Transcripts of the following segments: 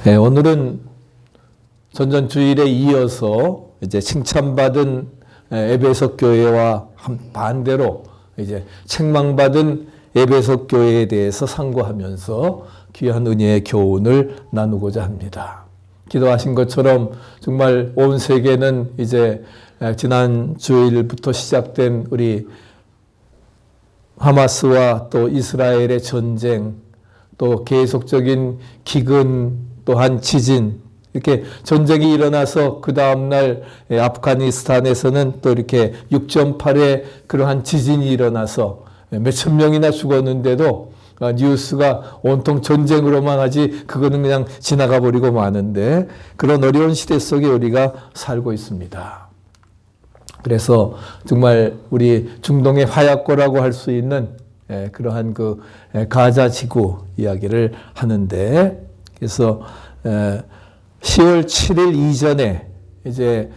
네, 오늘은 전전주일에 이어서 이제 칭찬받은 에베소 교회와 반대로 이제 책망받은 에베소 교회에 대해서 상고하면서 귀한 은혜의 교훈을 나누고자 합니다. 기도하신 것처럼 정말 온 세계는 이제 지난 주일부터 시작된 우리 하마스와 또 이스라엘의 전쟁, 또 계속적인 기근, 또한 지진, 이렇게 전쟁이 일어나서 그 다음날 아프가니스탄에서는 또 이렇게 6.8의 그러한 지진이 일어나서 몇천 명이나 죽었는데도 뉴스가 온통 전쟁으로만 하지 그거는 그냥 지나가 버리고 마는데 그런 어려운 시대 속에 우리가 살고 있습니다. 그래서 정말 우리 중동의 화약고라고 할 수 있는 그러한 그 가자 지구 이야기를 하는데, 그래서 10월 7일 이전에 이제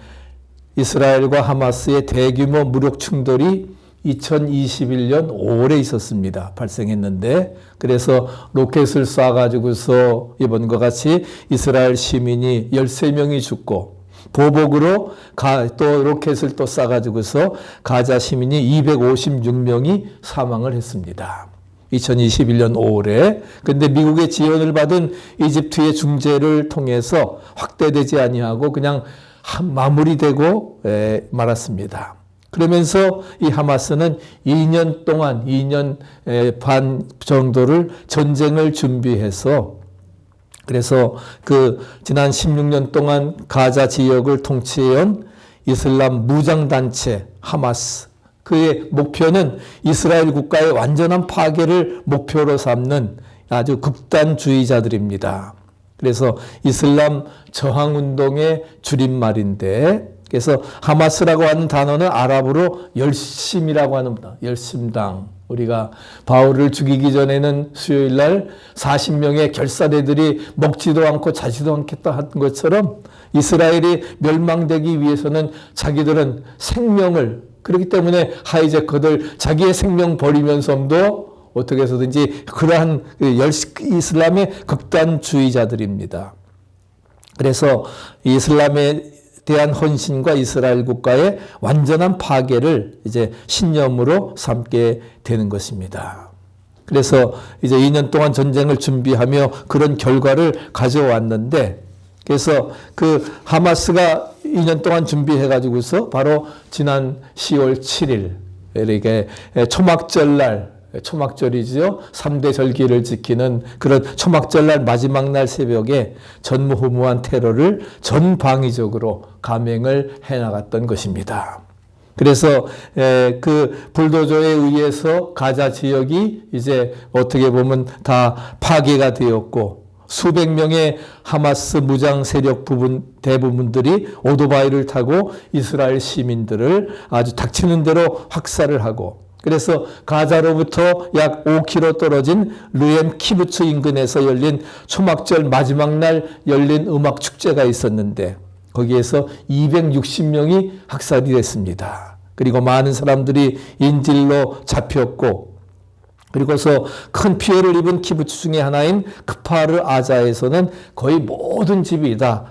이스라엘과 하마스의 대규모 무력 충돌이 2021년 5월에 있었습니다. 발생했는데, 그래서 로켓을 쏴가지고서 이번과 같이 이스라엘 시민이 13명이 죽고, 보복으로 또 로켓을 또 쏴가지고서 가자 시민이 256명이 사망을 했습니다. 2021년 5월에. 근데 미국의 지원을 받은 이집트의 중재를 통해서 확대되지 아니하고 그냥 마무리되고 말았습니다. 그러면서 이 하마스는 2년 동안, 2년 반 정도를 전쟁을 준비해서, 그래서 그 지난 16년 동안 가자 지역을 통치해온 이슬람 무장단체 하마스, 그의 목표는 이스라엘 국가의 완전한 파괴를 목표로 삼는 아주 극단주의자들입니다. 그래서 이슬람 저항운동의 줄임말인데, 그래서 하마스라고 하는 단어는 아랍어로 열심이라고 하는 열심당. 우리가 바울을 죽이기 전에는 수요일 날 40명의 결사대들이 먹지도 않고 자지도 않겠다 한 것처럼 이스라엘이 멸망되기 위해서는 자기들은 생명을, 그렇기 때문에 하이제커들 자기의 생명 버리면서도 어떻게 해서든지 그러한 이슬람의 극단주의자들입니다. 그래서 이슬람에 대한 헌신과 이스라엘 국가의 완전한 파괴를 이제 신념으로 삼게 되는 것입니다. 그래서 이제 2년 동안 전쟁을 준비하며 그런 결과를 가져왔는데, 그래서 그 하마스가 2년 동안 준비해가지고서 바로 지난 10월 7일, 이렇게 초막절날, 초막절이죠. 3대 절기를 지키는 그런 초막절날 마지막 날 새벽에 전무후무한 테러를 전방위적으로 감행을 해나갔던 것입니다. 그래서 그 불도저에 의해서 가자 지역이 이제 어떻게 보면 다 파괴가 되었고, 수백 명의 하마스 무장 세력 대부분들이 오토바이를 타고 이스라엘 시민들을 아주 닥치는 대로 학살을 하고, 그래서 가자로부터 약 5km 떨어진 르엠 키부츠 인근에서 열린 초막절 마지막 날 열린 음악 축제가 있었는데 거기에서 260명이 학살이 됐습니다. 그리고 많은 사람들이 인질로 잡혔고, 그리고서 큰 피해를 입은 키부츠 중에 하나인 크파르 아자에서는 거의 모든 집이 다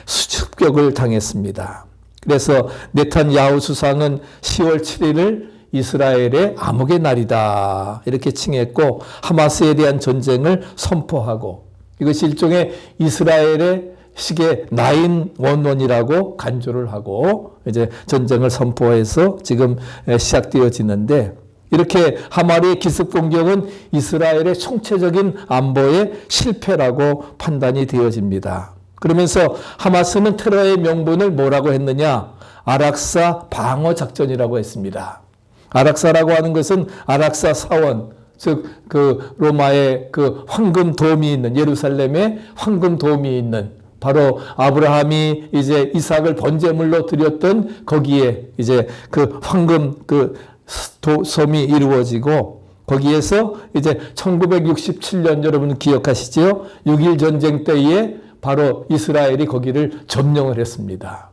습격을 당했습니다. 그래서 네탄야후 수상은 10월 7일을 이스라엘의 암흑의 날이다 이렇게 칭했고, 하마스에 대한 전쟁을 선포하고, 이것이 일종의 이스라엘의 식의 911이라고 간주를 하고 이제 전쟁을 선포해서 지금 시작되어지는데, 이렇게 하마리의 기습 공격은 이스라엘의 총체적인 안보의 실패라고 판단이 되어집니다. 그러면서 하마스는 테러의 명분을 뭐라고 했느냐? 아락사 방어 작전이라고 했습니다. 아락사라고 하는 것은 아락사 사원, 즉 그 로마의 그 황금 돔이 있는, 예루살렘에 황금 돔이 있는, 바로 아브라함이 이제 이삭을 번제물로 드렸던 거기에 이제 그 황금 그 섬이 이루어지고, 거기에서 이제 1967년 여러분 기억하시죠? 6.1 전쟁 때에 바로 이스라엘이 거기를 점령을 했습니다.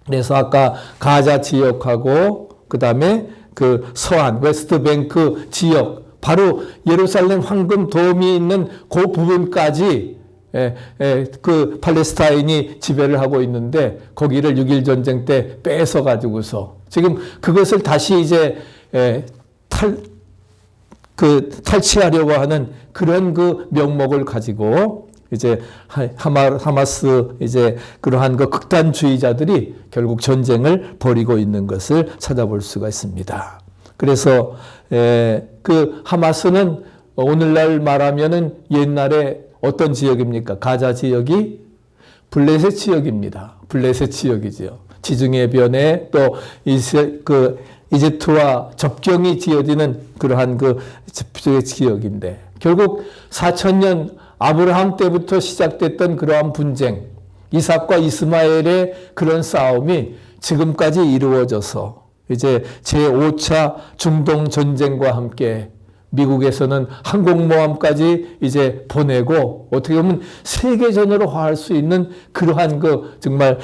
그래서 아까 가자 지역하고 그 다음에 그 서안, 웨스트뱅크 지역, 바로 예루살렘 황금 돔이 있는 그 부분까지 그 팔레스타인이 지배를 하고 있는데 거기를 6.1 전쟁 때 뺏어 가지고서 지금 그것을 다시 이제 탈취하려고 하는 그런 그 명목을 가지고 이제 하마스 이제 그러한 그 극단주의자들이 결국 전쟁을 벌이고 있는 것을 찾아볼 수가 있습니다. 그래서 그 하마스는 오늘날 말하면은 옛날에 어떤 지역입니까? 가자 지역이 블레셋 지역입니다. 블레셋 지역이죠. 지중해 변에 또 이집트와 접경이 지어지는 그러한 그 지역인데 결국 4,000년 아브라함 때부터 시작됐던 그러한 분쟁, 이삭과 이스마엘의 그런 싸움이 지금까지 이루어져서 이제 제5차 중동 전쟁과 함께 미국에서는 항공모함까지 이제 보내고 어떻게 보면 세계전으로 화할 수 있는 그러한 그 정말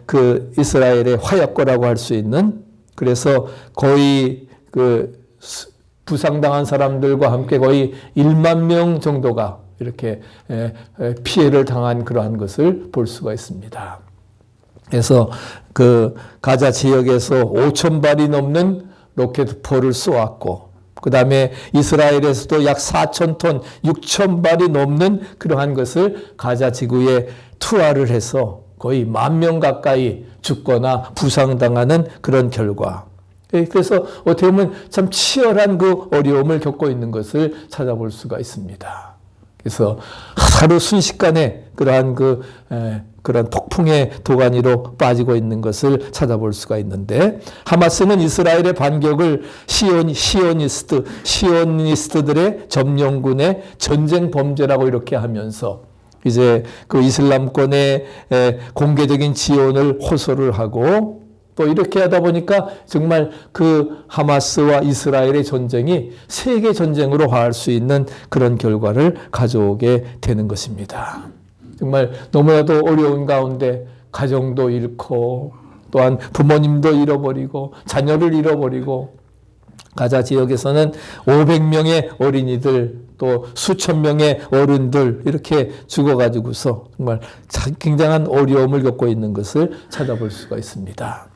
그 이스라엘의 화약고라고 할 수 있는 그래서 거의 그 부상당한 사람들과 함께 거의 1만 명 정도가 이렇게 피해를 당한 그러한 것을 볼 수가 있습니다. 그래서 그 가자 지역에서 5,000발이 넘는 로켓포를 쏘았고 그 다음에 이스라엘에서도 약 4,000톤, 6,000발이 넘는 그러한 것을 가자 지구에 투하를 해서 거의 10,000명 가까이 죽거나 부상당하는 그런 결과. 그래서 어떻게 보면 참 치열한 그 어려움을 겪고 있는 것을 찾아볼 수가 있습니다. 그래서 하루 순식간에 그러한 그런 폭풍의 도가니로 빠지고 있는 것을 찾아볼 수가 있는데 하마스는 이스라엘의 반격을 시오니스트들의 점령군의 전쟁 범죄라고 이렇게 하면서 이제 그 이슬람권의 공개적인 지원을 호소를 하고 또 이렇게 하다 보니까 정말 그 하마스와 이스라엘의 전쟁이 세계 전쟁으로 화할 수 있는 그런 결과를 가져오게 되는 것입니다. 정말 너무나도 어려운 가운데 가정도 잃고 또한 부모님도 잃어버리고 자녀를 잃어버리고 가자 지역에서는 500명의 어린이들 또 수천 명의 어른들 이렇게 죽어가지고서 정말 굉장한 어려움을 겪고 있는 것을 찾아볼 수가 있습니다.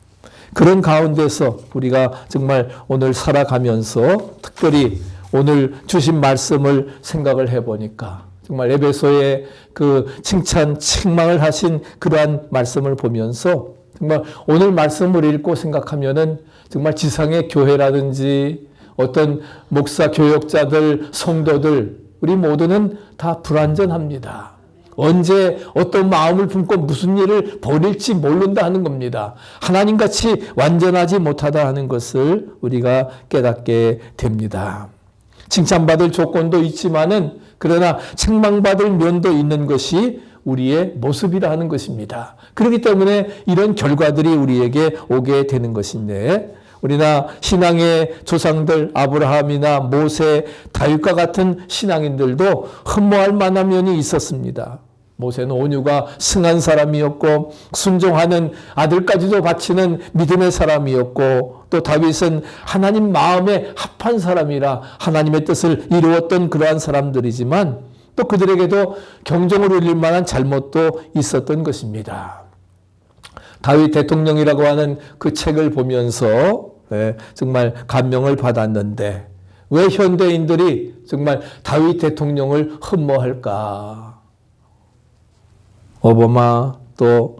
그런 가운데서 우리가 정말 오늘 살아가면서 특별히 오늘 주신 말씀을 생각을 해보니까 정말 에베소의 그 책망을 하신 그러한 말씀을 보면서 정말 오늘 말씀을 읽고 생각하면은 정말 지상의 교회라든지 어떤 목사 교역자들, 성도들 우리 모두는 다 불완전합니다. 언제 어떤 마음을 품고 무슨 일을 벌일지 모른다 하는 겁니다. 하나님같이 완전하지 못하다 하는 것을 우리가 깨닫게 됩니다. 칭찬받을 조건도 있지만은 그러나 책망받을 면도 있는 것이 우리의 모습이라 하는 것입니다. 그렇기 때문에 이런 결과들이 우리에게 오게 되는 것인데 우리나 신앙의 조상들 아브라함이나 모세, 다윗과 같은 신앙인들도 흠모할 만한 면이 있었습니다. 모세는 온유가 승한 사람이었고 순종하는 아들까지도 바치는 믿음의 사람이었고 또 다윗은 하나님 마음에 합한 사람이라 하나님의 뜻을 이루었던 그러한 사람들이지만 또 그들에게도 경종을 울릴 만한 잘못도 있었던 것입니다. 다윗 대통령이라고 하는 그 책을 보면서 정말 감명을 받았는데 왜 현대인들이 정말 다윗 대통령을 흠모할까? 오바마 또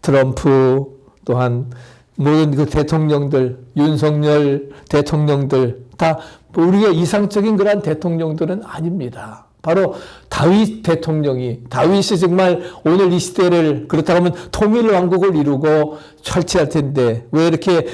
트럼프 또한 모든 그 대통령들 윤석열 대통령들 다 우리의 이상적인 그러한 대통령들은 아닙니다. 바로 다윗 대통령이 다윗이 정말 오늘 이 시대를 그렇다고 하면 통일 왕국을 이루고 설치할 텐데 왜 이렇게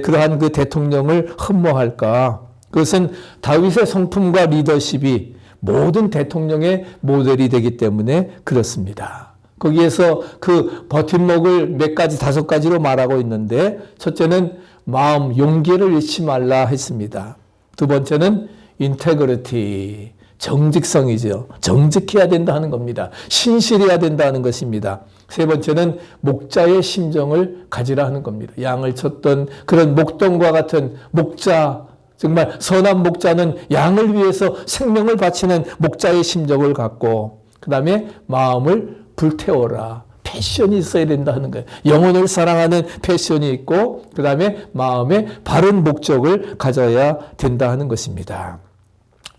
그러한 그 대통령을 흠모할까? 그것은 다윗의 성품과 리더십이 모든 대통령의 모델이 되기 때문에 그렇습니다. 거기에서 그 버팀목을 몇 가지 5가지로 말하고 있는데 첫째는 마음 용기를 잃지 말라 했습니다. 두 번째는 인테그리티 정직성이죠. 정직해야 된다 하는 겁니다. 신실해야 된다는 것입니다. 세 번째는 목자의 심정을 가지라 하는 겁니다. 양을 쳤던 그런 목동과 같은 목자 정말 선한 목자는 양을 위해서 생명을 바치는 목자의 심정을 갖고 그 다음에 마음을 불태워라. 패션이 있어야 된다 하는 거예요. 영혼을 사랑하는 패션이 있고 그 다음에 마음에 바른 목적을 가져야 된다 하는 것입니다.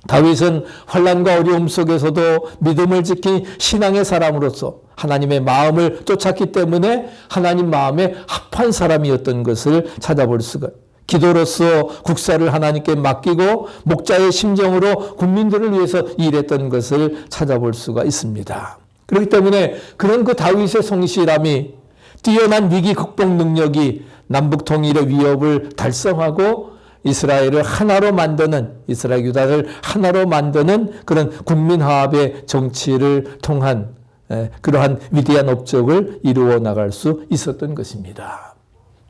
다윗은 환난과 어려움 속에서도 믿음을 지킨 신앙의 사람으로서 하나님의 마음을 쫓았기 때문에 하나님 마음에 합한 사람이었던 것을 찾아볼 수가, 기도로서 국사를 하나님께 맡기고 목자의 심정으로 국민들을 위해서 일했던 것을 찾아볼 수가 있습니다. 그렇기 때문에 그런 그 다윗의 성실함이, 뛰어난 위기 극복 능력이 남북 통일의 위협을 달성하고 이스라엘을 하나로 만드는, 이스라엘 유다를 하나로 만드는 그런 국민화합의 정치를 통한 그러한 위대한 업적을 이루어 나갈 수 있었던 것입니다.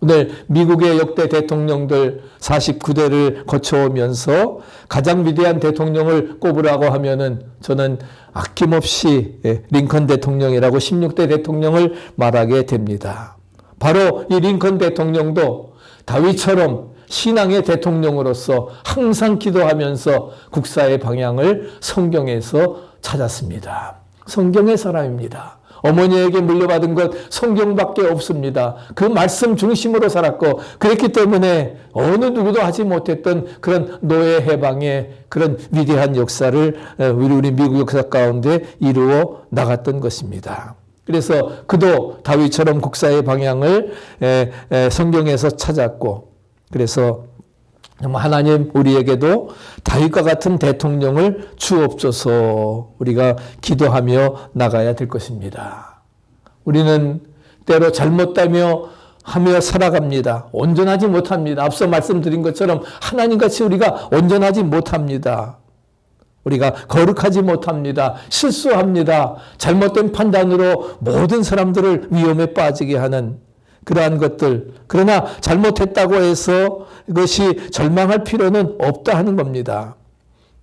오늘 미국의 역대 대통령들 49대를 거쳐오면서 가장 위대한 대통령을 꼽으라고 하면은 저는 아낌없이 링컨 대통령이라고 16대 대통령을 말하게 됩니다. 바로 이 링컨 대통령도 다윗처럼 신앙의 대통령으로서 항상 기도하면서 국사의 방향을 성경에서 찾았습니다. 성경의 사람입니다. 어머니에게 물려받은 것 성경밖에 없습니다. 그 말씀 중심으로 살았고 그랬기 때문에 어느 누구도 하지 못했던 그런 노예 해방의 그런 위대한 역사를 우리 미국 역사 가운데 이루어 나갔던 것입니다. 그래서 그도 다윗처럼 국사의 방향을 성경에서 찾았고, 그래서 하나님 우리에게도 다윗과 같은 대통령을 주옵소서 우리가 기도하며 나가야 될 것입니다. 우리는 때로 잘못되며 하며 살아갑니다. 온전하지 못합니다. 앞서 말씀드린 것처럼 하나님같이 우리가 온전하지 못합니다. 우리가 거룩하지 못합니다. 실수합니다. 잘못된 판단으로 모든 사람들을 위험에 빠지게 하는 그러한 것들. 그러나 잘못했다고 해서 그것이 절망할 필요는 없다 하는 겁니다.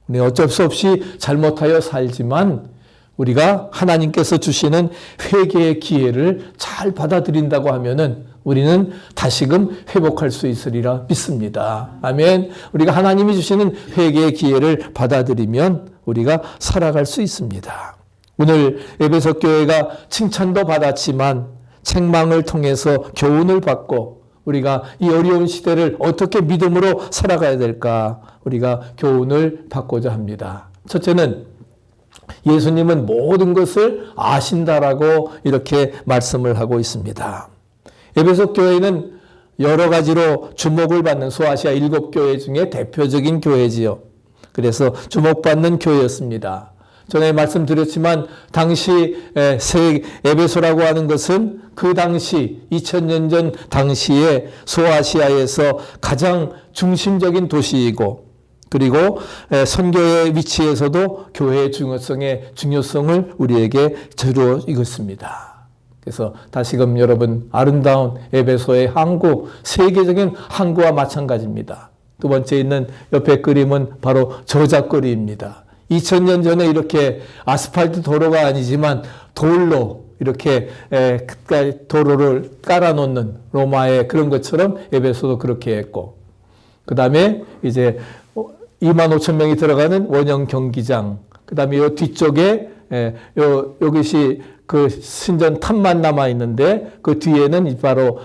우리 어쩔 수 없이 잘못하여 살지만 우리가 하나님께서 주시는 회개의 기회를 잘 받아들인다고 하면은 우리는 다시금 회복할 수 있으리라 믿습니다. 아멘. 우리가 하나님이 주시는 회개의 기회를 받아들이면 우리가 살아갈 수 있습니다. 오늘 에베소 교회가 칭찬도 받았지만 책망을 통해서 교훈을 받고 우리가 이 어려운 시대를 어떻게 믿음으로 살아가야 될까 우리가 교훈을 받고자 합니다. 첫째는 예수님은 모든 것을 아신다라고 이렇게 말씀을 하고 있습니다. 에베소 교회는 여러 가지로 주목을 받는 소아시아 7교회 중에 대표적인 교회지요. 그래서 주목받는 교회였습니다. 전에 말씀드렸지만 당시 에베소라고 하는 것은 그 당시 2000년 전 당시에 소아시아에서 가장 중심적인 도시이고, 그리고 선교의 위치에서도 교회의 중요성을 우리에게 저루어 익었습니다. 그래서 다시금 여러분, 아름다운 에베소의 항구, 세계적인 항구와 마찬가지입니다. 두 번째 있는 옆에 그림은 바로 저작거리입니다. 2000년 전에 이렇게 아스팔트 도로가 아니지만 돌로 이렇게 도로를 깔아놓는 로마의 그런 것처럼 에베소도 그렇게 했고, 그 다음에 이제 25,000명이 들어가는 원형 경기장, 그 다음에 요 뒤쪽에 여기시 그 신전 탑만 남아 있는데 그 뒤에는 바로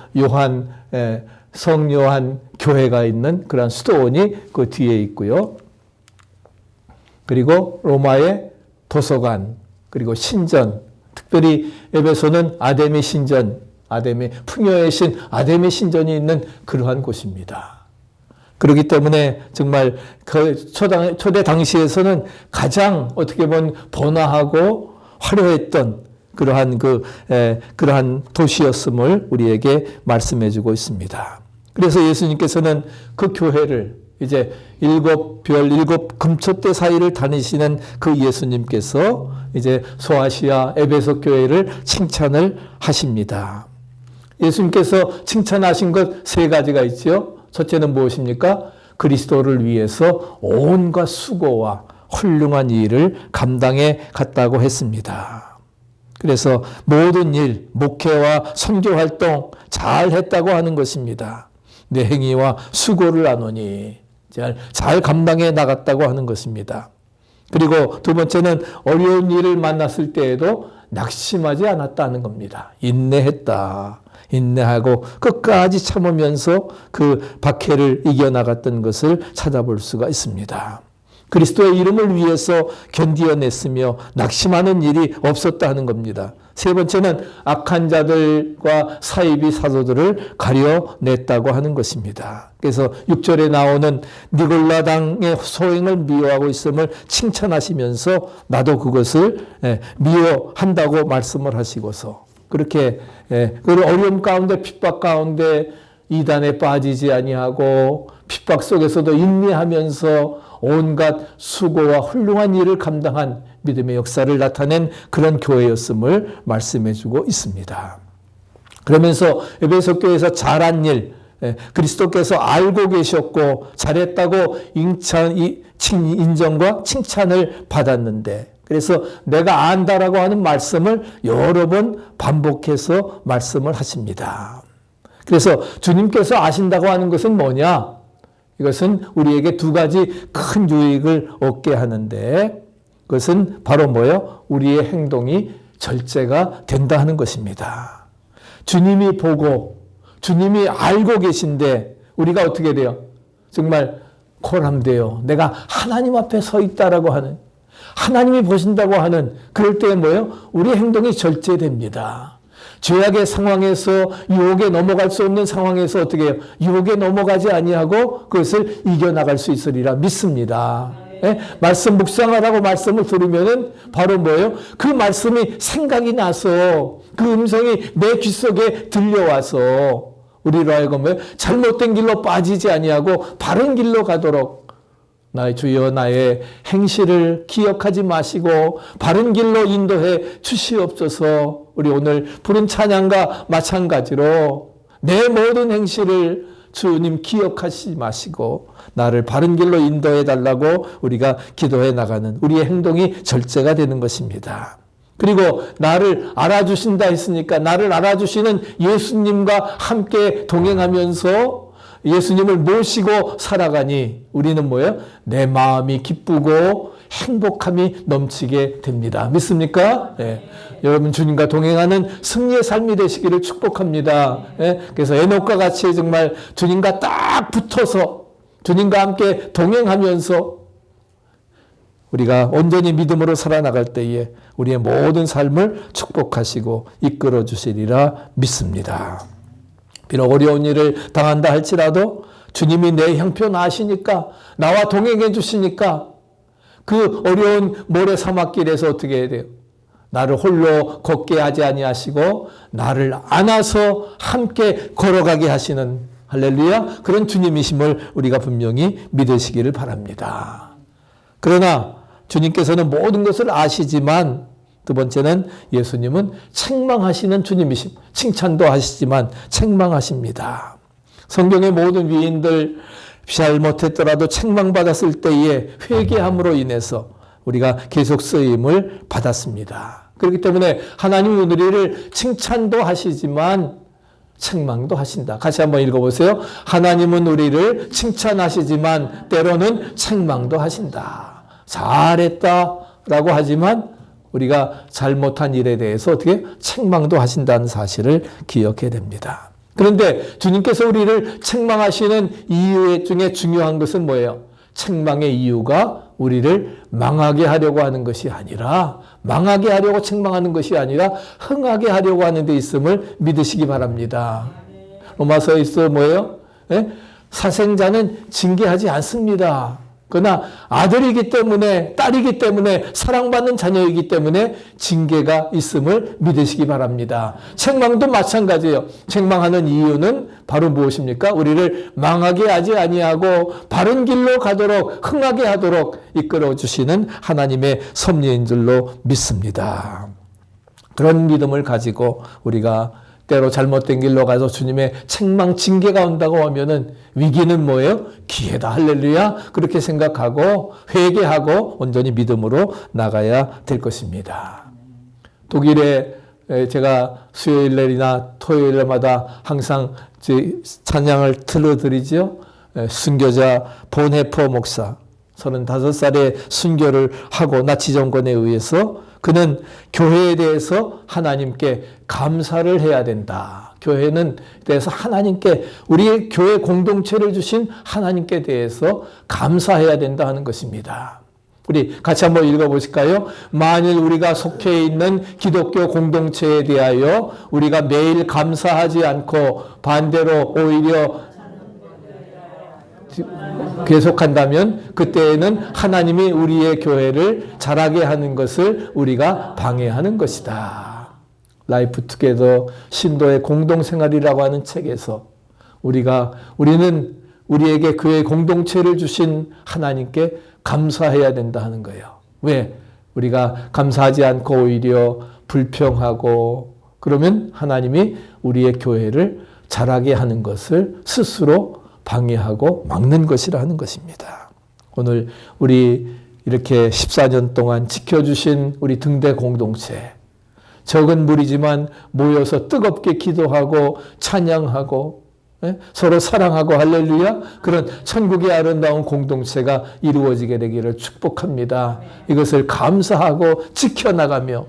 성요한 교회가 있는 그런 수도원이 그 뒤에 있고요. 그리고 로마의 도서관, 그리고 신전, 특별히 에베소는 아데미 신전, 풍요의 신 아데미 신전이 있는 그러한 곳입니다. 그렇기 때문에 정말 그 초대 당시에서는 가장 어떻게 보면 번화하고 화려했던 그러한 도시였음을 우리에게 말씀해주고 있습니다. 그래서 예수님께서는 그 교회를 이제 7 금초대 사이를 다니시는 그 예수님께서 이제 소아시아 에베소 교회를 칭찬을 하십니다. 예수님께서 칭찬하신 것 3가지가 있죠. 첫째는 무엇입니까? 그리스도를 위해서 온갖 수고와 훌륭한 일을 감당해 갔다고 했습니다. 그래서 모든 일, 목회와 선교 활동 잘 했다고 하는 것입니다. 내 행위와 수고를 하노니 잘 감당해 나갔다고 하는 것입니다. 그리고 두 번째는 어려운 일을 만났을 때에도 낙심하지 않았다는 겁니다. 인내했다. 인내하고 끝까지 참으면서 그 박해를 이겨나갔던 것을 찾아볼 수가 있습니다. 그리스도의 이름을 위해서 견디어냈으며 낙심하는 일이 없었다는 겁니다. 세 번째는 악한 자들과 사이비 사도들을 가려냈다고 하는 것입니다. 그래서 6절에 나오는 니골라당의 소행을 미워하고 있음을 칭찬하시면서 나도 그것을 미워한다고 말씀을 하시고서 그렇게 그 어려움 가운데 핍박 가운데 이단에 빠지지 아니하고 핍박 속에서도 인내하면서 온갖 수고와 훌륭한 일을 감당한 믿음의 역사를 나타낸 그런 교회였음을 말씀해주고 있습니다. 그러면서 에베소 교회에서 잘한 일, 그리스도께서 알고 계셨고 잘했다고 인정과 칭찬을 받았는데 그래서 내가 안다라고 하는 말씀을 여러 번 반복해서 말씀을 하십니다. 그래서 주님께서 아신다고 하는 것은 뭐냐? 이것은 우리에게 두 가지 큰 유익을 얻게 하는데 그것은 바로 뭐예요? 우리의 행동이 절제가 된다 하는 것입니다. 주님이 보고 주님이 알고 계신데 우리가 어떻게 돼요? 정말 콜함돼요. 내가 하나님 앞에 서 있다라고 하는 하나님이 보신다고 하는 그럴 때 뭐예요? 우리의 행동이 절제됩니다. 죄악의 상황에서 유혹에 넘어갈 수 없는 상황에서 어떻게 해요? 유혹에 넘어가지 아니하고 그것을 이겨나갈 수 있으리라 믿습니다. 네? 말씀 묵상하라고 말씀을 들으면은 바로 뭐예요? 그 말씀이 생각이 나서 그 음성이 내 귀 속에 들려와서 우리로 하여금 잘못된 길로 빠지지 아니하고 바른 길로 가도록 나의 주여 나의 행실을 기억하지 마시고 바른 길로 인도해 주시옵소서. 우리 오늘 부른 찬양과 마찬가지로 내 모든 행실을 주님 기억하지 마시고 나를 바른 길로 인도해 달라고 우리가 기도해 나가는 우리의 행동이 절제가 되는 것입니다. 그리고 나를 알아주신다 했으니까 나를 알아주시는 예수님과 함께 동행하면서 예수님을 모시고 살아가니 우리는 뭐예요? 내 마음이 기쁘고 행복함이 넘치게 됩니다. 믿습니까? 네. 여러분 주님과 동행하는 승리의 삶이 되시기를 축복합니다. 네. 그래서 에녹과 같이 정말 주님과 딱 붙어서 주님과 함께 동행하면서 우리가 온전히 믿음으로 살아나갈 때에 우리의 모든 삶을 축복하시고 이끌어 주시리라 믿습니다. 비록 어려운 일을 당한다 할지라도 주님이 내 형편 아시니까 나와 동행해 주시니까 그 어려운 모래 사막길에서 어떻게 해야 돼요? 나를 홀로 걷게 하지 아니하시고 나를 안아서 함께 걸어가게 하시는 할렐루야 그런 주님이심을 우리가 분명히 믿으시기를 바랍니다. 그러나 주님께서는 모든 것을 아시지만 두 번째는 예수님은 책망하시는 주님이심, 칭찬도 하시지만 책망하십니다. 성경의 모든 위인들 잘못했더라도 책망받았을 때에 회개함으로 인해서 우리가 계속 쓰임을 받았습니다. 그렇기 때문에 하나님은 우리를 칭찬도 하시지만 책망도 하신다. 같이 한번 읽어보세요. 하나님은 우리를 칭찬하시지만 때로는 책망도 하신다. 잘했다라고 하지만 우리가 잘못한 일에 대해서 어떻게 책망도 하신다는 사실을 기억해야 됩니다. 그런데 주님께서 우리를 책망하시는 이유 중에 중요한 것은 뭐예요? 책망의 이유가 우리를 망하게 하려고 하는 것이 아니라 망하게 하려고 책망하는 것이 아니라 흥하게 하려고 하는 데 있음을 믿으시기 바랍니다. 로마서에서 뭐예요? 사생자는 징계하지 않습니다. 그러나 아들이기 때문에 딸이기 때문에 사랑받는 자녀이기 때문에 징계가 있음을 믿으시기 바랍니다. 책망도 마찬가지예요. 책망하는 이유는 바로 무엇입니까? 우리를 망하게 하지 아니하고 바른 길로 가도록 흥하게 하도록 이끌어 주시는 하나님의 섭리인 줄로 믿습니다. 그런 믿음을 가지고 우리가 때로 잘못된 길로 가서 주님의 책망, 징계가 온다고 하면은 위기는 뭐예요? 기회다. 할렐루야. 그렇게 생각하고 회개하고 온전히 믿음으로 나가야 될 것입니다. 독일에 제가 수요일날이나 토요일마다 항상 찬양을 틀어드리죠. 순교자 본헤퍼 목사. 35살에 순교를 하고 나치 정권에 의해서 그는 교회에 대해서 하나님께 감사를 해야 된다. 교회는 대해서 하나님께 우리 교회 공동체를 주신 하나님께 대해서 감사해야 된다 하는 것입니다. 우리 같이 한번 읽어보실까요? 만일 우리가 속해 있는 기독교 공동체에 대하여 우리가 매일 감사하지 않고 반대로 오히려 계속한다면 그때에는 하나님이 우리의 교회를 자라게 하는 것을 우리가 방해하는 것이다. 라이프 투게더 신도의 공동생활이라고 하는 책에서 우리는 우리에게 교회 공동체를 주신 하나님께 감사해야 된다 하는 거예요. 왜? 우리가 감사하지 않고 오히려 불평하고 그러면 하나님이 우리의 교회를 자라게 하는 것을 스스로 방해하고 막는 것이라 하는 것입니다. 오늘 우리 이렇게 14년 동안 지켜주신 우리 등대 공동체, 적은 무리지만 모여서 뜨겁게 기도하고 찬양하고 서로 사랑하고 할렐루야, 그런 천국의 아름다운 공동체가 이루어지게 되기를 축복합니다. 이것을 감사하고 지켜나가며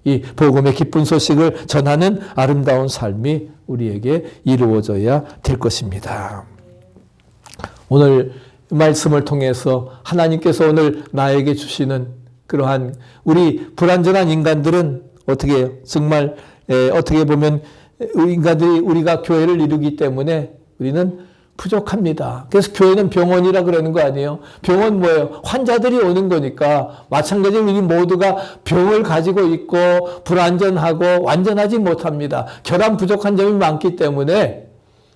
이 복음의 기쁜 소식을 전하는 아름다운 삶이 우리에게 이루어져야 될 것입니다. 오늘 말씀을 통해서 하나님께서 오늘 나에게 주시는 그러한 우리 불완전한 인간들은 어떻게 해요? 정말 어떻게 보면 인간들이 우리가 교회를 이루기 때문에 우리는 부족합니다. 그래서 교회는 병원이라 그러는 거 아니에요? 병원 뭐예요? 환자들이 오는 거니까 마찬가지로 우리 모두가 병을 가지고 있고 불완전하고 완전하지 못합니다. 결함 부족한 점이 많기 때문에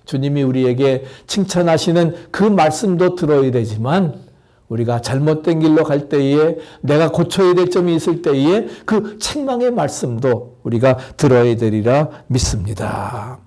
주님이 우리에게 칭찬하시는 그 말씀도 들어야 되지만 우리가 잘못된 길로 갈 때에 내가 고쳐야 될 점이 있을 때에 그 책망의 말씀도 우리가 들어야 되리라 믿습니다.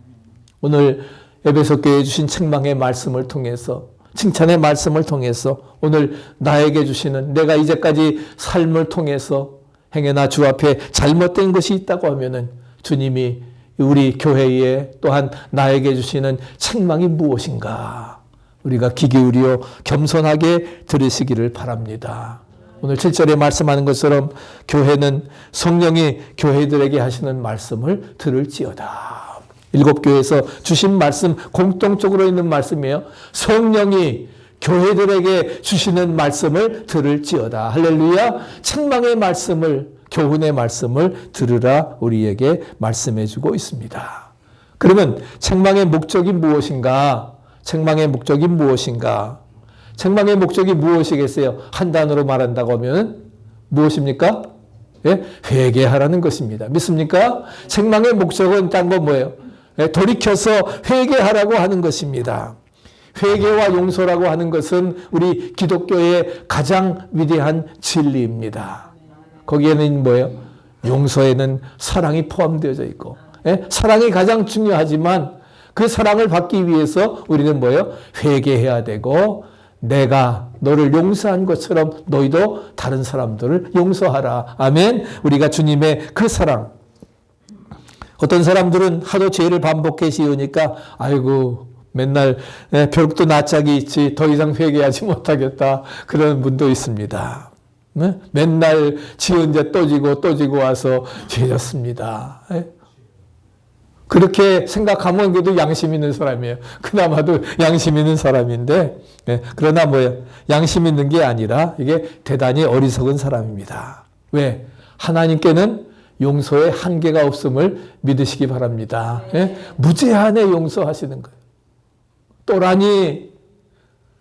오늘 에베소 교회에 주신 책망의 말씀을 통해서 칭찬의 말씀을 통해서 오늘 나에게 주시는 내가 이제까지 삶을 통해서 행여나 주 앞에 잘못된 것이 있다고 하면은 주님이 우리 교회에 또한 나에게 주시는 책망이 무엇인가 우리가 귀 기울여 겸손하게 들으시기를 바랍니다. 오늘 7절에 말씀하는 것처럼 교회는 성령이 교회들에게 하시는 말씀을 들을지어다. 7교회에서 주신 말씀 공통적으로 있는 말씀이에요. 성령이 교회들에게 주시는 말씀을 들을지어다. 할렐루야. 책망의 말씀을 교훈의 말씀을 들으라 우리에게 말씀해 주고 있습니다. 그러면 책망의 목적이 무엇인가? 책망의 목적이 무엇인가? 책망의 목적이 무엇이겠어요? 한 단어로 말한다고 하면 무엇입니까? 예? 회개하라는 것입니다. 믿습니까? 책망의 목적은 딴 건 뭐예요? 예? 돌이켜서 회개하라고 하는 것입니다. 회개와 용서라고 하는 것은 우리 기독교의 가장 위대한 진리입니다. 거기에는 뭐예요? 용서에는 사랑이 포함되어져 있고, 예? 사랑이 가장 중요하지만 그 사랑을 받기 위해서 우리는 뭐예요? 회개해야 되고 내가 너를 용서한 것처럼 너희도 다른 사람들을 용서하라. 아멘. 우리가 주님의 그 사랑. 어떤 사람들은 하도 죄를 반복해 지으니까 아이고 맨날 벽도 낯짝이 있지 더 이상 회개하지 못하겠다. 그런 분도 있습니다. 네? 맨날 지은 죄 또 지고 와서 죄졌습니다. 그렇게 생각하면 그래도 양심 있는 사람이에요. 그나마도 양심 있는 사람인데, 그러나 뭐예요? 양심 있는 게 아니라 이게 대단히 어리석은 사람입니다. 왜? 하나님께는 용서에 한계가 없음을 믿으시기 바랍니다. 무제한에 용서하시는 거예요. 또라니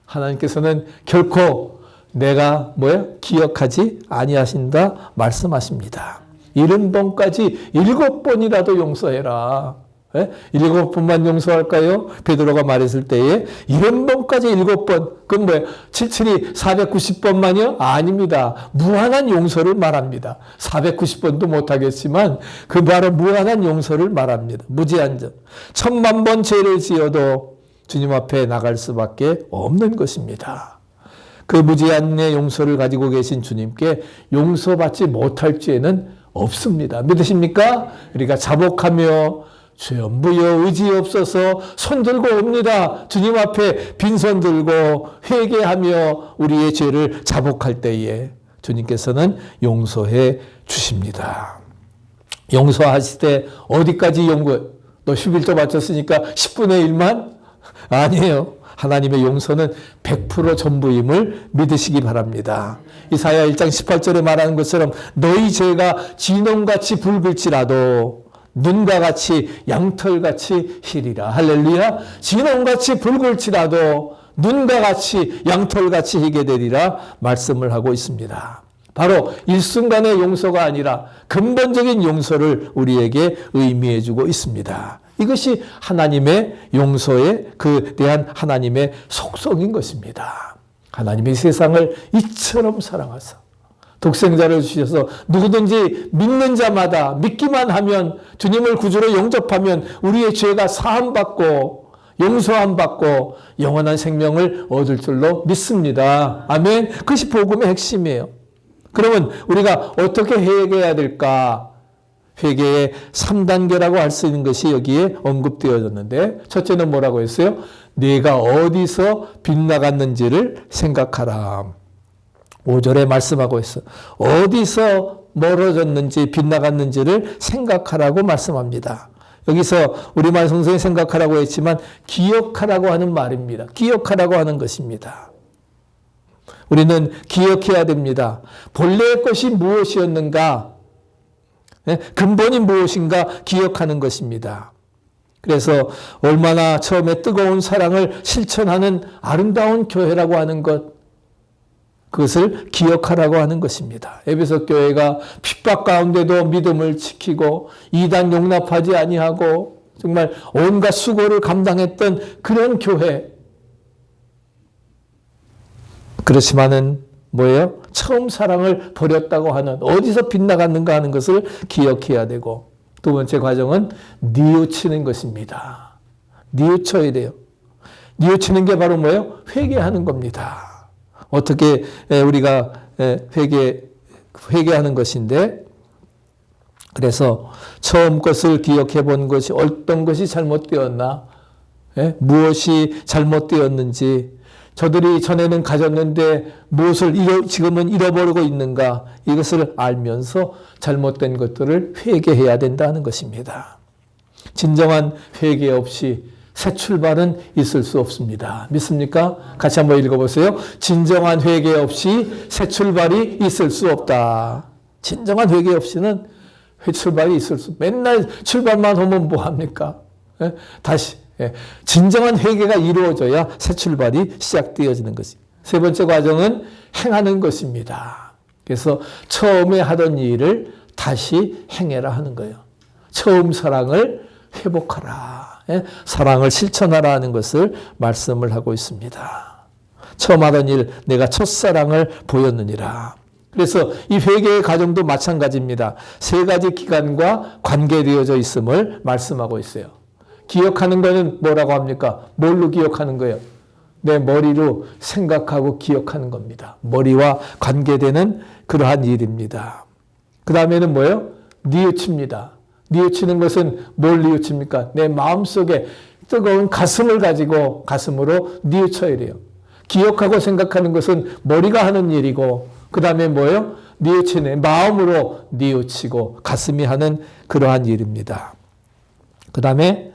하나님께서는 결코 내가 뭐예요? 기억하지 아니하신다 말씀하십니다. 70번까지 7번이라도 용서해라. 7번만 용서할까요? 베드로가 말했을 때에 70번까지 7번. 그건 뭐예요? 77이 490번만요? 아닙니다. 무한한 용서를 말합니다. 490번도 못하겠지만 그 바로 무한한 용서를 말합니다. 무제한적. 1000만 번 죄를 지어도 주님 앞에 나갈 수밖에 없는 것입니다. 그 무제한의 용서를 가지고 계신 주님께 용서받지 못할 죄는 없습니다. 믿으십니까? 우리가 자복하며 전부여 의지 없어서 손 들고 옵니다. 주님 앞에 빈손 들고 회개하며 우리의 죄를 자복할 때에 주님께서는 용서해 주십니다. 용서하실 때 어디까지 너 11조 바쳤으니까 10분의 1만? 아니에요. 하나님의 용서는 100% 전부임을 믿으시기 바랍니다. 이사야 1장 18절에 말하는 것처럼 너희 죄가 진홍같이 붉을지라도 눈과 같이 양털같이 희리라. 할렐루야. 진홍같이 붉을지라도 눈과 같이 양털같이 희게 되리라 말씀을 하고 있습니다. 바로 일순간의 용서가 아니라 근본적인 용서를 우리에게 의미해 주고 있습니다. 이것이 하나님의 용서에 대한 하나님의 속성인 것입니다. 하나님이 세상을 이처럼 사랑하사 독생자를 주셔서 누구든지 믿는 자마다 믿기만 하면 주님을 구주로 영접하면 우리의 죄가 사함받고 용서함받고 영원한 생명을 얻을 줄로 믿습니다. 아멘. 그것이 복음의 핵심이에요. 그러면 우리가 어떻게 회개해야 될까? 회개의 3단계라고 할 수 있는 것이 여기에 언급되어졌는데 첫째는 뭐라고 했어요? 네가 어디서 빗나갔는지를 생각하라. 5절에 말씀하고 있어. 어디서 멀어졌는지 빗나갔는지를 생각하라고 말씀합니다. 여기서 우리말 성성에 생각하라고 했지만 기억하라고 하는 말입니다. 기억하라고 하는 것입니다. 우리는 기억해야 됩니다. 본래의 것이 무엇이었는가? 근본이 무엇인가 기억하는 것입니다. 그래서 얼마나 처음에 뜨거운 사랑을 실천하는 아름다운 교회라고 하는 것, 그것을 기억하라고 하는 것입니다. 에베소 교회가 핍박 가운데도 믿음을 지키고 이단 용납하지 아니하고 정말 온갖 수고를 감당했던 그런 교회. 그렇지만은 뭐예요? 처음 사랑을 버렸다고 하는, 어디서 빗나갔는가 하는 것을 기억해야 되고, 두 번째 과정은 뉘우치는 것입니다. 뉘우쳐야 돼요. 뉘우치는 게 바로 뭐예요? 회개하는 겁니다. 어떻게 우리가 회개하는 것인데, 그래서 처음 것을 기억해 본 것이 어떤 것이 잘못되었나, 무엇이 잘못되었는지, 저들이 전에는 가졌는데 무엇을 지금은 잃어버리고 있는가, 이것을 알면서 잘못된 것들을 회개해야 된다는 것입니다. 진정한 회개 없이 새 출발은 있을 수 없습니다. 믿습니까? 같이 한번 읽어보세요. 진정한 회개 없이 새 출발이 있을 수 없다. 진정한 회개 없이는 새 출발이 있을 수, 맨날 출발만 하면 뭐합니까? 다시 진정한 회개가 이루어져야 새 출발이 시작되어지는 것이. 세 번째 과정은 행하는 것입니다. 그래서 처음에 하던 일을 다시 행해라 하는 거예요. 처음 사랑을 회복하라. 사랑을 실천하라 하는 것을 말씀을 하고 있습니다. 처음 하던 일, 내가 첫사랑을 보였느니라. 그래서 이 회개의 과정도 마찬가지입니다. 세 가지 기간과 관계되어져 있음을 말씀하고 있어요. 기억하는 거는 뭐라고 합니까? 뭘로 기억하는 거예요? 내 머리로 생각하고 기억하는 겁니다. 머리와 관계되는 그러한 일입니다. 그 다음에는 뭐예요? 뉘우칩니다. 뉘우치는 것은 뭘 뉘우칩니까? 내 마음속에 뜨거운 가슴을 가지고 가슴으로 뉘우쳐야 돼요. 기억하고 생각하는 것은 머리가 하는 일이고, 그 다음에 뭐예요? 뉘우치는 마음으로 뉘우치고 가슴이 하는 그러한 일입니다. 그 다음에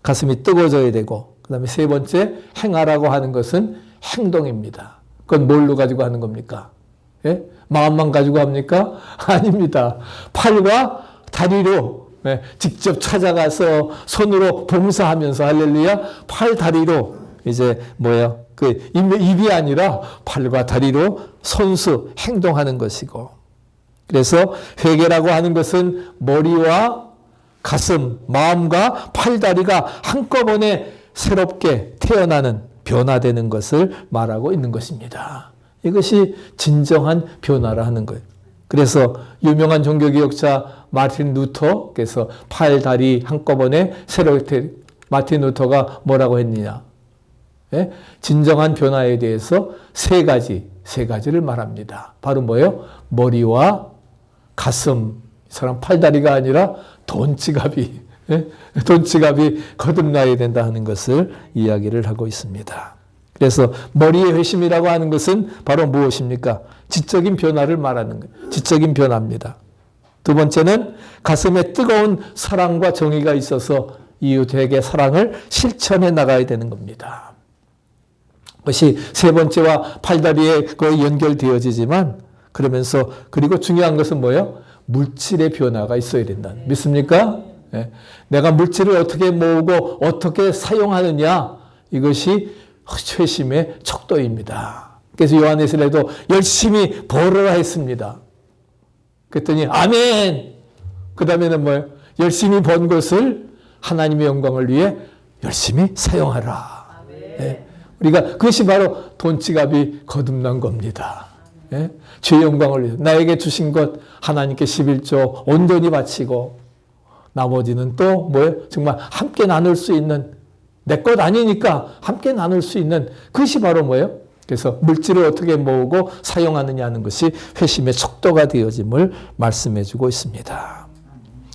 가슴이 뜨거워져야 되고, 그 다음에 세 번째 행하라고 하는 것은 행동입니다. 그건 뭘로 가지고 하는 겁니까? 마음만 가지고 합니까? 아닙니다. 팔과 다리로 직접 찾아가서 손으로 봉사하면서, 할렐루야, 팔 다리로 이제 뭐예요? 입이 아니라 팔과 다리로 손수 행동하는 것이고, 그래서 회개라고 하는 것은 머리와 가슴, 마음과 팔다리가 한꺼번에 새롭게 태어나는, 변화되는 것을 말하고 있는 것입니다. 이것이 진정한 변화라 하는 거예요. 그래서 유명한 종교개혁자 마틴 루터께서 팔, 다리 한꺼번에 새롭게, 마틴 루터가 뭐라고 했느냐? 진정한 변화에 대해서 세 가지를 말합니다. 바로 뭐예요? 머리와 가슴, 이 사람 팔다리가 아니라 돈 지갑이 예? 돈 지갑이 거듭나야 된다 하는 것을 이야기를 하고 있습니다. 그래서 머리의 회심이라고 하는 것은 바로 무엇입니까? 지적인 변화를 말하는 거예요. 지적인 변화입니다. 두 번째는 가슴에 뜨거운 사랑과 정의가 있어서 이웃에게 사랑을 실천해 나가야 되는 겁니다. 그것이 세 번째와 팔다리에 거의 연결되어지지만 그러면서 그리고 중요한 것은 뭐예요? 물질의 변화가 있어야 된다. 믿습니까? 네. 내가 물질을 어떻게 모으고 어떻게 사용하느냐 이것이 회심의 척도입니다. 그래서 요한에서라도 열심히 벌어라 했습니다. 그랬더니 아멘. 그 다음에는 뭐예요? 열심히 번 것을 하나님의 영광을 위해 열심히 사용하라. 네. 우리가 그것이 바로 돈 지갑이 거듭난 겁니다. 네. 주의 영광을 위해 나에게 주신 것 하나님께 11조 온전히 바치고 나머지는 또 뭐예요? 정말 함께 나눌 수 있는 내 것 아니니까 함께 나눌 수 있는 그것이 바로 뭐예요? 그래서 물질을 어떻게 모으고 사용하느냐 하는 것이 회심의 척도가 되어짐을 말씀해 주고 있습니다.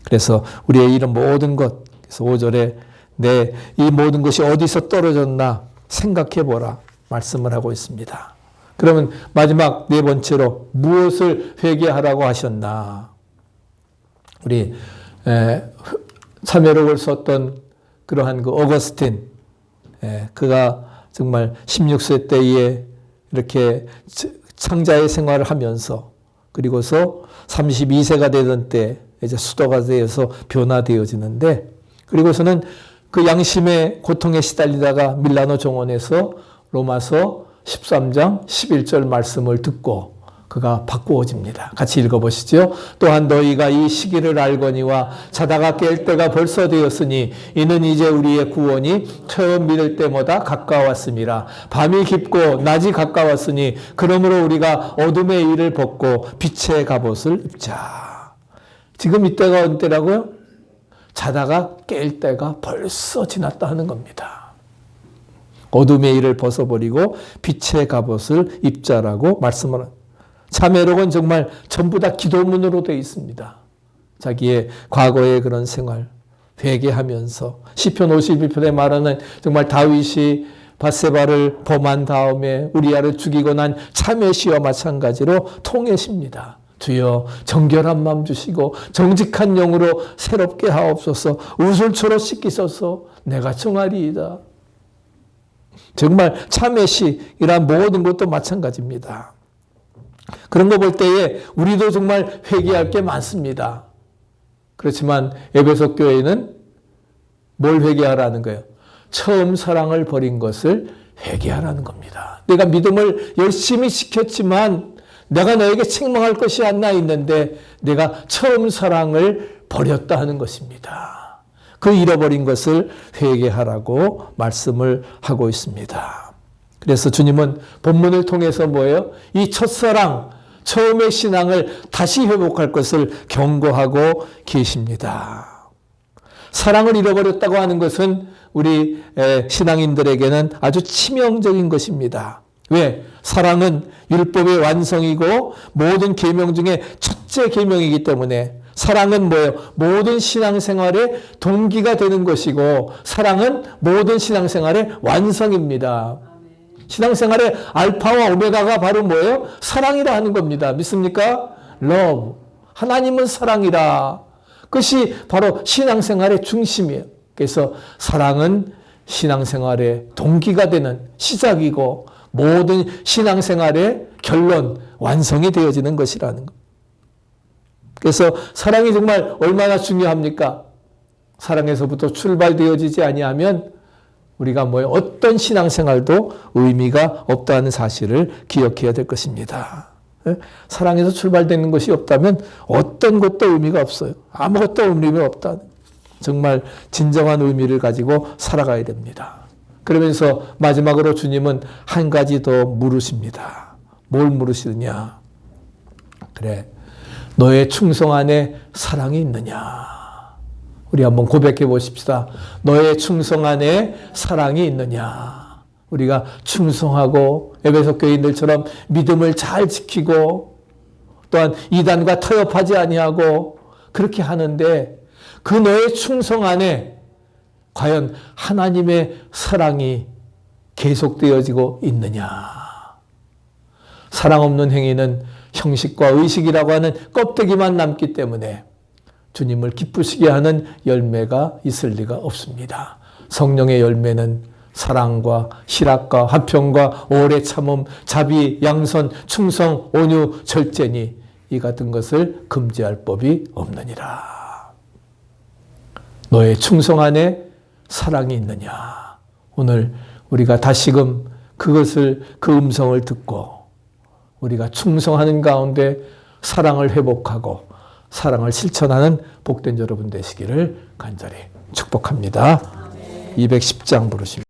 그래서 우리의 이런 모든 것, 그래서 5절에 내 이 모든 것이 어디서 떨어졌나 생각해 보라 말씀을 하고 있습니다. 그러면 마지막 네 번째로 무엇을 회개하라고 하셨나? 우리 참회록을 썼던 그러한 그 어거스틴, 그가 정말 16세 때에 이렇게 창자의 생활을 하면서 그리고서 32세가 되던 때 이제 수도가 되어서 변화되어지는데 그리고서는 그 양심의 고통에 시달리다가 밀라노 정원에서 로마서 13장 11절 말씀을 듣고 그가 바꾸어집니다. 같이 읽어보시죠. 또한 너희가 이 시기를 알거니와 자다가 깰 때가 벌써 되었으니 이는 이제 우리의 구원이 처음 믿을 때보다 가까웠음이라. 밤이 깊고 낮이 가까웠으니 그러므로 우리가 어둠의 일을 벗고 빛의 갑옷을 입자. 지금 이때가 어느 때라고요? 자다가 깰 때가 벌써 지났다 하는 겁니다. 어둠의 일을 벗어버리고 빛의 갑옷을 입자라고 말씀을 합니다. 참회록은 정말 전부 다 기도문으로 되어 있습니다. 자기의 과거의 그런 생활 회개하면서 시편 51편에 말하는 정말 다윗이 밧세바를 범한 다음에 우리아를 죽이고 난 참회시와 마찬가지로 통회십니다. 주여 정결한 마음 주시고 정직한 영으로 새롭게 하옵소서. 우슬초로 씻기소서. 내가 청하리이다. 정말 참회시이란 모든 것도 마찬가지입니다. 그런 거 볼 때에 우리도 정말 회개할 게 많습니다. 그렇지만 에베소 교회는 뭘 회개하라는 거예요? 처음 사랑을 버린 것을 회개하라는 겁니다. 내가 믿음을 열심히 지켰지만 내가 너에게 책망할 것이 하나 있는데 내가 처음 사랑을 버렸다 하는 것입니다. 그 잃어버린 것을 회개하라고 말씀을 하고 있습니다. 그래서 주님은 본문을 통해서 뭐예요? 이 첫사랑, 처음의 신앙을 다시 회복할 것을 경고하고 계십니다. 사랑을 잃어버렸다고 하는 것은 우리 신앙인들에게는 아주 치명적인 것입니다. 왜? 사랑은 율법의 완성이고 모든 계명 중에 첫째 계명이기 때문에 사랑은 뭐예요? 모든 신앙생활의 동기가 되는 것이고 사랑은 모든 신앙생활의 완성입니다. 신앙생활의 알파와 오메가가 바로 뭐예요? 사랑이라 하는 겁니다. 믿습니까? love. 하나님은 사랑이라. 그것이 바로 신앙생활의 중심이에요. 그래서 사랑은 신앙생활의 동기가 되는 시작이고 모든 신앙생활의 결론, 완성이 되어지는 것이라는 것. 그래서 사랑이 정말 얼마나 중요합니까? 사랑에서부터 출발되어지지 아니하면 우리가 뭐예요? 어떤 신앙생활도 의미가 없다는 사실을 기억해야 될 것입니다. 사랑에서 출발되는 것이 없다면 어떤 것도 의미가 없어요. 아무것도 의미가 없다. 정말 진정한 의미를 가지고 살아가야 됩니다. 그러면서 마지막으로 주님은 한 가지 더 물으십니다. 뭘 물으시느냐? 그래, 너의 충성 안에 사랑이 있느냐? 우리 한번 고백해 보십시다. 너의 충성 안에 사랑이 있느냐? 우리가 충성하고 에베소 교인들처럼 믿음을 잘 지키고 또한 이단과 타협하지 아니하고 그렇게 하는데 그 너의 충성 안에 과연 하나님의 사랑이 계속되어지고 있느냐. 사랑 없는 행위는 형식과 의식이라고 하는 껍데기만 남기 때문에 주님을 기쁘시게 하는 열매가 있을 리가 없습니다. 성령의 열매는 사랑과 희락과 화평과 오래 참음, 자비, 양선, 충성, 온유, 절제니 이 같은 것을 금지할 법이 없느니라. 너의 충성 안에 사랑이 있느냐. 오늘 우리가 다시금 그것을 그 음성을 듣고 우리가 충성하는 가운데 사랑을 회복하고 사랑을 실천하는 복된 여러분 되시기를 간절히 축복합니다. 210장 부르십니다.